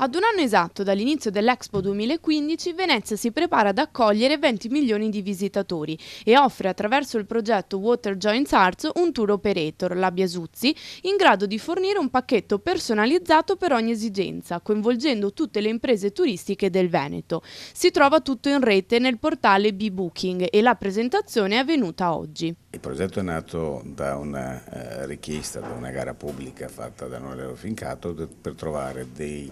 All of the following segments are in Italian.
Ad un anno esatto dall'inizio dell'Expo 2015, Venezia si prepara ad accogliere 20 milioni di visitatori e offre attraverso il progetto Water Joins Arts un tour operator, la Biasuzzi, in grado di fornire un pacchetto personalizzato per ogni esigenza, coinvolgendo tutte le imprese turistiche del Veneto. Si trova tutto in rete nel portale B-Booking e la presentazione è avvenuta oggi. Il progetto è nato da una richiesta, da una gara pubblica fatta da Nolerio Fincato per trovare dei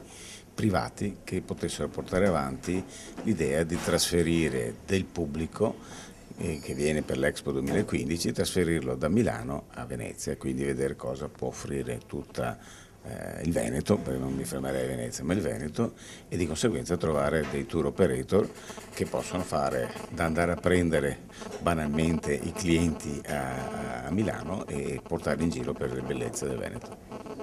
privati che potessero portare avanti l'idea di trasferire del pubblico che viene per l'Expo 2015, trasferirlo da Milano a Venezia e quindi vedere cosa può offrire tutta il Veneto, perché non mi fermerei a Venezia, ma il Veneto, e di conseguenza trovare dei tour operator che possono fare da andare a prendere banalmente i clienti a Milano e portarli in giro per le bellezze del Veneto.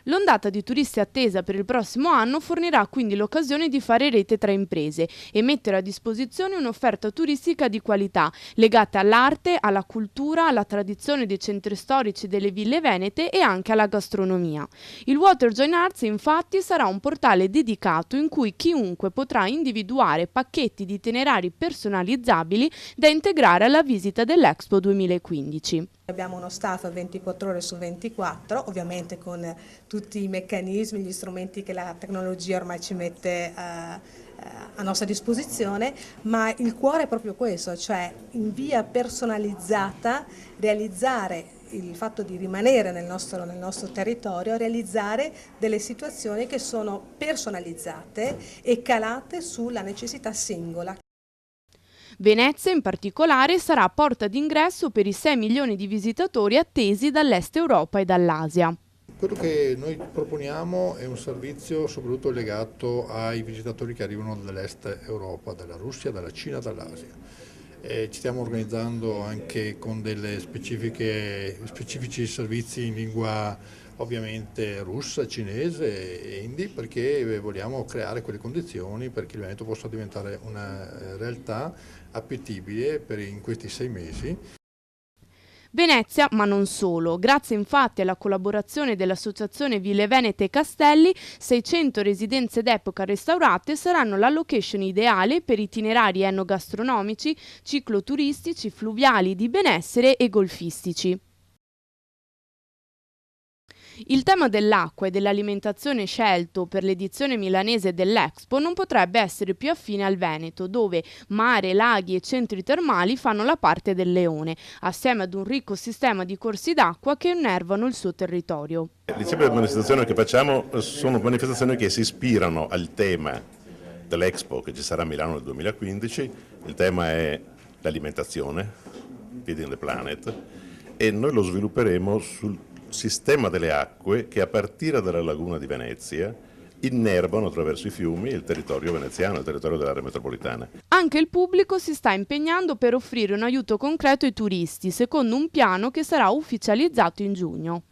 L'ondata di turisti attesa per il prossimo anno fornirà quindi l'occasione di fare rete tra imprese e mettere a disposizione un'offerta turistica di qualità, legata all'arte, alla cultura, alla tradizione dei centri storici delle ville venete e anche alla gastronomia. Il Water Join Arts infatti sarà un portale dedicato in cui chiunque potrà individuare pacchetti di itinerari personalizzabili da integrare alla visita dell'Expo 2015. Abbiamo uno staff 24 ore su 24, ovviamente con tutti i meccanismi, gli strumenti che la tecnologia ormai ci mette a nostra disposizione, ma il cuore è proprio questo, cioè in via personalizzata realizzare il fatto di rimanere nel nostro territorio, realizzare delle situazioni che sono personalizzate e calate sulla necessità singola. Venezia in particolare sarà porta d'ingresso per i 6 milioni di visitatori attesi dall'Est Europa e dall'Asia. Quello che noi proponiamo è un servizio soprattutto legato ai visitatori che arrivano dall'Est Europa, dalla Russia, dalla Cina, dall'Asia. Ci stiamo organizzando anche con delle specifici servizi in lingua ovviamente russa, cinese e hindi, perché vogliamo creare quelle condizioni perché il Veneto possa diventare una realtà appetibile in questi 6 mesi. Venezia, ma non solo. Grazie infatti alla collaborazione dell'Associazione Ville Venete e Castelli, 600 residenze d'epoca restaurate saranno la location ideale per itinerari enogastronomici, cicloturistici, fluviali, di benessere e golfistici. Il tema dell'acqua e dell'alimentazione scelto per l'edizione milanese dell'Expo non potrebbe essere più affine al Veneto, dove mare, laghi e centri termali fanno la parte del leone, assieme ad un ricco sistema di corsi d'acqua che innervano il suo territorio. Le tipo di manifestazioni che facciamo sono manifestazioni che si ispirano al tema dell'Expo che ci sarà a Milano nel 2015. Il tema è l'alimentazione, Feeding the Planet, e noi lo svilupperemo sul sistema delle acque che a partire dalla laguna di Venezia innervano attraverso i fiumi il territorio veneziano, il territorio dell'area metropolitana. Anche il pubblico si sta impegnando per offrire un aiuto concreto ai turisti, secondo un piano che sarà ufficializzato in giugno.